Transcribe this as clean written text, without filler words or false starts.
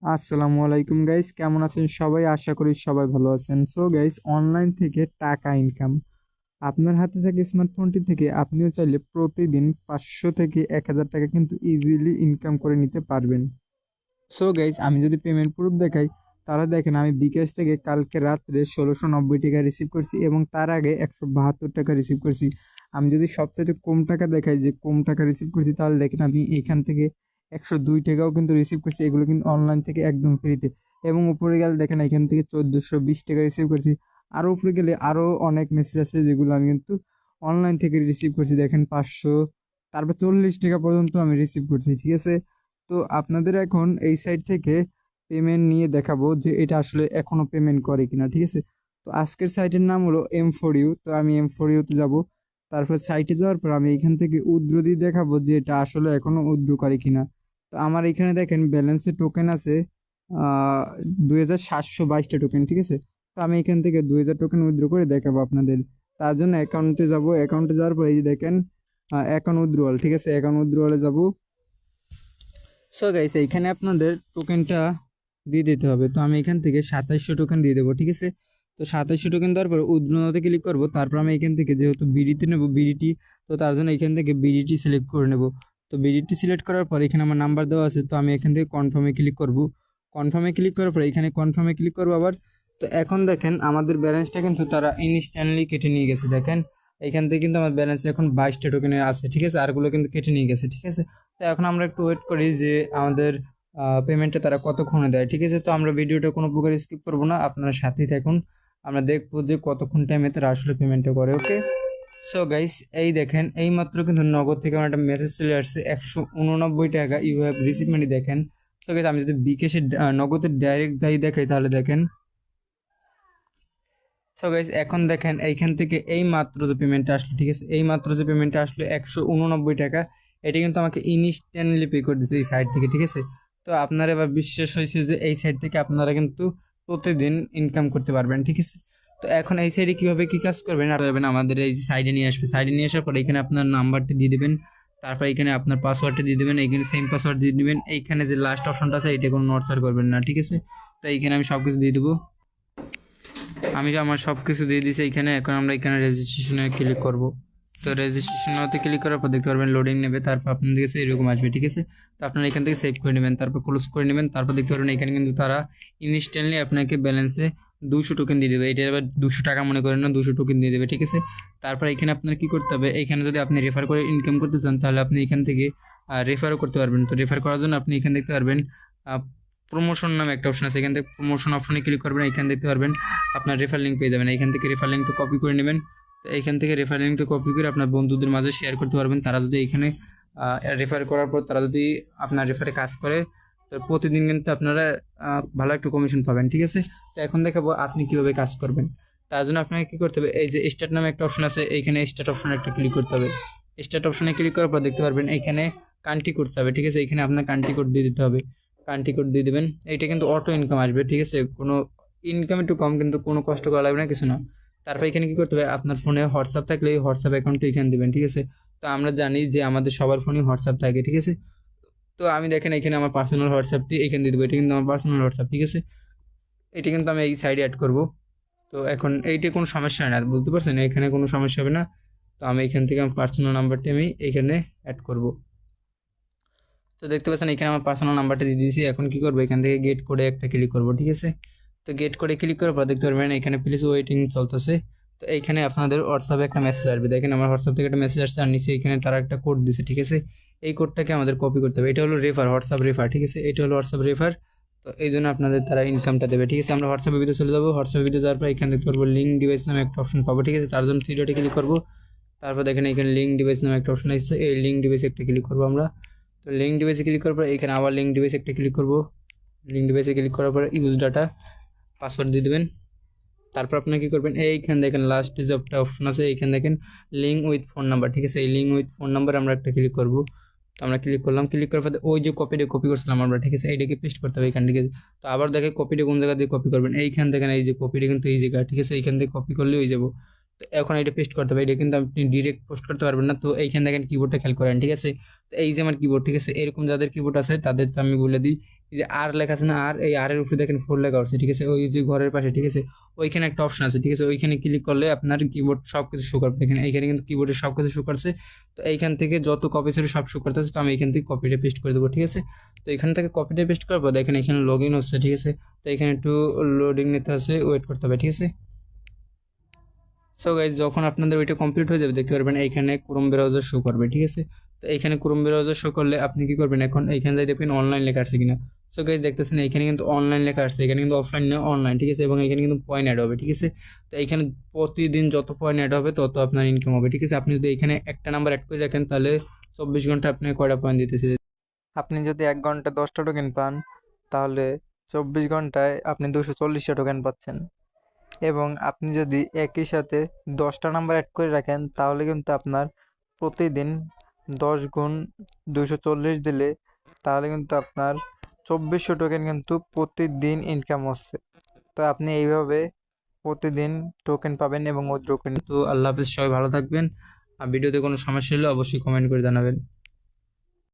আসসালামু আলাইকুম গাইস, কেমন আছেন সবাই? আশা করি সবাই ভালো আছেন। সো গাইস, অনলাইন থেকে টাকা ইনকাম আপনার হাতে থেকে স্মার্টফোনটি থেকে আপনিও চাইলে প্রতিদিন 500 থেকে 1000 টাকা কিন্তু ইজিলি ইনকাম করে নিতে পারবেন। সো গাইস, আমি যদি পেমেন্ট প্রুফ দেখাই, তাহলে দেখেন আমি বিকাশ থেকে কালকে রাত্রে 1690 টাকা রিসিভ করছি এবং তার আগে 172 টাকা রিসিভ করছি। আমি যদি সবচেয়ে কম টাকা দেখাই যে কম টাকা রিসিভ করছি, তাহলে দেখেন আমি এখান থেকে 102 টাকাও কিন্তু রিসিভ করছি। এগুলো কিন্তু অনলাইন থেকে একদম ফ্রিতে। এবং উপরে গেলে দেখেন এখান থেকে 1420 টাকা রিসিভ করছি। আরও উপরে গেলে আরও অনেক মেসেজ আছে যেগুলো আমি কিন্তু অনলাইন থেকে রিসিভ করছি। দেখেন 500, তারপর 40 টাকা পর্যন্ত আমি রিসিভ করছি, ঠিক আছে। তো আপনাদের এখন এই সাইট থেকে পেমেন্ট নিয়ে দেখাবো যে এটা আসলে এখনো পেমেন্ট করে কিনা, ঠিক আছে। তো আজকের সাইটের নাম হলো M4U। তো আমি M4U-তে যাব। তারপর সাইটে যাওয়ার পর আমি এখান থেকে উইথড্র দিয়ে দেখাবো যে এটা আসলে এখনো উইথড্র করে কিনা। তো আমার এখানে দেখেন ব্যালেন্সে টোকেন আছে 2722টা টোকেন, ঠিক আছে। তো আমি এখান থেকে 2000 টোকেন উইথড্র করে দেখাবো আপনাদের। তার জন্য অ্যাকাউন্টে যাব। অ্যাকাউন্টে যাওয়ার পর এই যে দেখেন অ্যাকাউন্ট উইথড্রয়াল, ঠিক আছে। অ্যাকাউন্ট উইথড্রয়ালে যাব। সো গাইস, এইখানে আপনাদের টোকেনটা দিয়ে দিতে হবে। তো আমি এখান থেকে 2700 টোকেন দিয়ে দেবো, ঠিক আছে। তো 2700 টোকেন দেওয়ার পর উইথড্রতে ক্লিক করব। তারপর আমি এখান থেকে যেহেতু বিডিটি নেব, বিডিটি, তো তার জন্য এখান থেকে বিডিটি সিলেক্ট করে নেব। তো বিডিটি সিলেক্ট করার পর এখানে আমার নাম্বার দেওয়া আছে, তো আমি এখান থেকে কনফার্মে ক্লিক করব। কনফার্মে ক্লিক করার পর এখানে কনফার্মে ক্লিক করবো আবার। তো এখন দেখেন আমাদের ব্যালেন্সটা কিন্তু তারা ইনস্ট্যান্টলি কেটে নিয়ে গেছে। দেখেন এখান থেকে কিন্তু আমার ব্যালেন্স এখন 22টা টোকেনের আছে, ঠিক আছে। আরগুলো কিন্তু কেটে নিয়ে গেছে, ঠিক আছে। তো এখন আমরা একটু ওয়েট করি যে আমাদের পেমেন্টটা তারা কতক্ষণে দেয়, ঠিক আছে। তো আমরা ভিডিওটা কোনো প্রকার স্কিপ করবো না, আপনারা সাথেই থাকুন। আমরা দেখবো যে কতক্ষণ টাইমে তারা আসলে পেমেন্টটা করে, ওকে। সো গাইস, এই দেখেন এই মাত্র কিন্তু নগদ থেকে আমার একটা মেসেজ চলে আসছে 189 টাকা ইউ হ্যাভ রিসিভ মানি, দেখেন। সো গাইস, আমি যদি বিকাশে নগদের ডাইরেক্ট যাই দেখাই, তাহলে দেখেন। সো গাইস, এখন দেখেন এইখান থেকে এই মাত্র যে পেমেন্টটা আসলো, ঠিক আছে, এই মাত্র যে পেমেন্টটা আসলো 189 টাকা, এটা কিন্তু আমাকে ইনস্ট্যান্টলি পে করে দিচ্ছে এই সাইট থেকে, ঠিক আছে। তো আপনার এবার বিশ্বাস হয়েছে যে এই সাইট থেকে আপনারা কিন্তু প্রতিদিন ইনকাম করতে পারবেন, ঠিক আছে। তো এখন এই সাইডে কীভাবে কী কাজ করবেন আর করবেন, আমাদের এই সাইডে নিয়ে আসবে। সাইডে নিয়ে আসার পর এখানে আপনার নাম্বারটা দিয়ে দেবেন। তারপর এখানে আপনার পাসওয়ার্ডটা দিয়ে দেবেন। এইখানে সেম পাসওয়ার্ড দিয়ে দেবেন। এইখানে যে লাস্ট অপশনটা আছে এটা কোনো নড়চড় করবেন না, ঠিক আছে। তো এইখানে আমি সব কিছু দিয়ে দেবো। আমি আমার সব কিছু দিয়ে দিয়েছি এইখানে। এখন আমরা এখানে রেজিস্ট্রেশনে ক্লিক করব। তো রেজিস্ট্রেশনতে ক্লিক করার পর দেখতে পারবেন লোডিং নেবে, তারপর আপনাদের কাছে এরকম আসবে, ঠিক আছে। তো আপনারা এখান থেকে সেভ করে নেবেন, তারপর ক্লোজ করে নেবেন। তারপর দেখতে পারবেন এখানে কিন্তু তারা ইনস্ট্যান্টলি আপনাকে ব্যালেন্সে 200 টোকেন দিয়ে দেবে। এটা এবার 200 টাকা মনে করেন না, 200 টোকেন দিয়ে দেবে, ঠিক আছে। তারপর এখানে আপনার কী করতে হবে, এখানে যদি আপনি রেফার করে ইনকাম করতে চান, তাহলে আপনি এখান থেকে রেফারও করতে পারবেন। তো রেফার করার জন্য আপনি এখানে দেখতে পারবেন প্রমোশন নামে একটা অপশন আছে। এখান থেকে প্রমোশন অপশনে ক্লিক করবেন। এখানে দেখতে পারবেন আপনার রেফার লিঙ্ক পেয়ে যাবেন। এখান থেকে রেফার লিঙ্কটা কপি করে নেবেন। তো এইখান থেকে রেফার লিঙ্কটা কপি করে আপনার বন্ধুদের মাঝে শেয়ার করতে পারবেন। তারা যদি এখানে রেফার করার পর তারা যদি আপনার রেফারে কাজ করে, তো প্রতিদিন কিন্তু আপনারা ভালো একটা কমিশন পাবেন, ঠিক আছে। তো এখন দেখাবো আপনি কীভাবে কাজ করবেন। তার জন্য আপনাকে কী করতে হবে, এই যে স্টার্ট নামে একটা অপশন আছে, এইখানে স্টার্ট অপশনে একটা ক্লিক করতে হবে। স্টার্ট অপশনে ক্লিক করার পর দেখতে পারবেন এইখানে কান্ট্রি কোড হবে, ঠিক আছে। এইখানে আপনার কান্ট্রি কোড দিয়ে দিতে হবে। কান্ট্রি কোড দিয়ে দেবেন। এইটা কিন্তু অটো ইনকাম আসবে, ঠিক আছে। কোনো ইনকাম একটু কম, কিন্তু কোনো কষ্ট করা লাগবে না, কিছু না। তারপর এখানে কী করতে হবে, আপনার ফোনে হোয়াটসঅ্যাপ থাকলে এই হোয়াটসঅ্যাপ অ্যাকাউন্টটা এখানে দেবেন, ঠিক আছে। তো আমরা জানি যে আমাদের সবার ফোনে হোয়াটসঅ্যাপ থাকে, ঠিক আছে। তো আমি দেখেন এখানে আমার পার্সোনাল হোয়াটসঅ্যাপটি এখানে দিয়ে দেবো। এটা কিন্তু আমার পার্সোনাল হোয়াটসঅ্যাপ, ঠিক আছে। এটা কিন্তু আমি এই সাইডে অ্যাড করব। তো এখন এইটা কোনো সমস্যা হয় না, বুঝতে পারছেন, এখানে কোনো সমস্যা হবে না। তো আমি এখান থেকে আমার পার্সোনাল নাম্বারটি আমি এখানে অ্যাড করব। তো দেখতে পাচ্ছেন এখানে আমার পার্সোনাল নাম্বারটা দিয়ে দিয়েছি। এখন কি করবো, এখান থেকে গেট কোডে একটা ক্লিক করবো, ঠিক আছে। তো গেট কোডে ক্লিক করার পর দেখতে পারবেন এখানে প্লিজ ওয়েটিং চলতেছে। তো এইখানে আপনাদের হোয়াটসঅ্যাপে একটা মেসেজ আসবে। দেখেন আমার হোয়াটসঅ্যাপ থেকে একটা মেসেজ আসছে, আর নিচে এখানে তারা একটা কোড দিছে, ঠিক আছে। এই কোডটাকে আমাদের কপি করতে হবে। এটা হলো রেফার, হোয়াটসঅ্যাপ রেফার, ঠিক আছে। এটা হলো হোয়াটসঅ্যাপ রেফার। তো এই জন্য আপনাদের তারা ইনকামটা দেবে, ঠিক আছে। আমরা হোয়াটসঅ্যাপের ভিডিও চলে যাবো। হোয়াটসঅ্যাপ ভিডিও যাওয়ার পর এখানে দেখতে পারবো লিঙ্ক ডিভাইস নামে একটা অপশন পাবো, ঠিক আছে। তার জন্য থ্রি ডটে ক্লিক করবো। তারপর দেখেন এখানে লিঙ্ক ডিভাইস নামে একটা অপশন আসছে, এই লিঙ্ক ডিভাইসে একটা ক্লিক করবো আমরা। তো লিঙ্ক ডিভাইসে ক্লিক করার পর এখানে আবার লিঙ্ক ডিভাইসে একটা ক্লিক করব। লিঙ্ক ডিভাইসে ক্লিক করার পর ইউজ ডাটা পাসওয়ার্ড দিয়ে দেবেন। তারপর আপনি কী করবেন, এইখানে দেখেন লাস্টে যে একটা অপশন আছে, এইখানে দেখেন লিঙ্ক উইথ ফোন নাম্বার, ঠিক আছে। এই লিঙ্ক উইথ ফোন নাম্বার আমরা একটা ক্লিক করব। তো আমরা ক্লিক করলাম। ক্লিক করার পর ওই যে কপি করছিলাম আমরা, ঠিক আছে, এইটাকে পেস্ট করতে হবে এখান থেকে। তো আবার দেখে কপিটা কোন জায়গা দিয়ে কপি করবেন, এইখান দেখেন এই যে কপিটা কিন্তু এই জায়গা, ঠিক আছে। এইখান থেকে কপি করলে হয়ে যাবো। তো এখন এটা পেস্ট করতে হবে। এটা কিন্তু আপনি ডিরেক্ট পোস্ট করতে পারবেন না। তো এইখানে দেখেন কিবোর্ডটা খেয়াল করেন, ঠিক আছে। তো এই যে আমার কিবোর্ড, ঠিক আছে, এরকম যাদের কিবোর্ড আছে তাদের তো আমি বলে দিই, এই যে আর লেখা আছে না, আর এই আর এর উপরে দেখেন 4 লেখা আছে, ঠিক আছে, ওই যে ঘরের পাশে, ঠিক আছে, ওইখানে একটা অপশন আছে, ঠিক আছে, ওইখানে ক্লিক করলে আপনার কিবোর্ড সব কিছু শো করবে। দেখেন এইখানে কিন্তু কিবোর্ডে সব কিছু শো করছে। তো এইখান থেকে যত কপি ছিল সব শো করতেছে, তো আমি এইখান থেকে কপিটা পেস্ট করে দেবো, ঠিক আছে। তো এখান থেকে কপিটা পেস্ট করবো, দেখেন এখানে লগ ইন হচ্ছে, ঠিক আছে। তো এখানে একটু লোডিং নিতে হচ্ছে, ওয়েট করতে হবে, ঠিক আছে। সো গাইজ, যখন আপনাদের ওইটা কমপ্লিট হয়ে যাবে দেখতে পারবেন এইখানে ক্রোম ব্রাউজার শো করবে, ঠিক আছে। তো এইখানে ক্রোম ব্রাউজার শো করলে আপনি কি করবেন, এখন এইখানে যাই দেখবেন অনলাইন লেখা আসছে কিনা। সো গাইজ দেখতেছেন এইখানে কিন্তু অনলাইন লেখা আসছে, এখানে কিন্তু অফলাইন না অনলাইন, ঠিক আছে, এবং এখানে কিন্তু পয়েন্ট অ্যাড হবে, ঠিক আছে। তো এইখানে প্রতিদিন যত পয়েন্ট অ্যাড হবে তত আপনার ইনকাম হবে, ঠিক আছে। আপনি যদি এখানে একটা নাম্বার অ্যাড করে রাখেন তাহলে 24 ঘন্টা আপনি কয়টা পয়েন্ট দিতেছে। আপনি যদি 1 ঘন্টা 10টা টোকেন পান, তাহলে 24 ঘন্টায় আপনি 240টা টোকেন পাচ্ছেন। এবং আপনি যদি একই সাথে 10টা নাম্বার অ্যাড করে রাখেন, তাহলে কিন্তু আপনার প্রতিদিন 10 গুণ 240 দিলে, তাহলে কিন্তু আপনার 2400 টোকেন কিন্তু প্রতিদিন ইনকাম হচ্ছে। তো আপনি এইভাবে প্রতিদিন টোকেন পাবেন এবং ওই টোকেন। তো আল্লাহ হাফেজ, সবাই ভালো থাকবেন। আর ভিডিওতে কোনো সমস্যা হলে অবশ্যই কমেন্ট করে জানাবেন।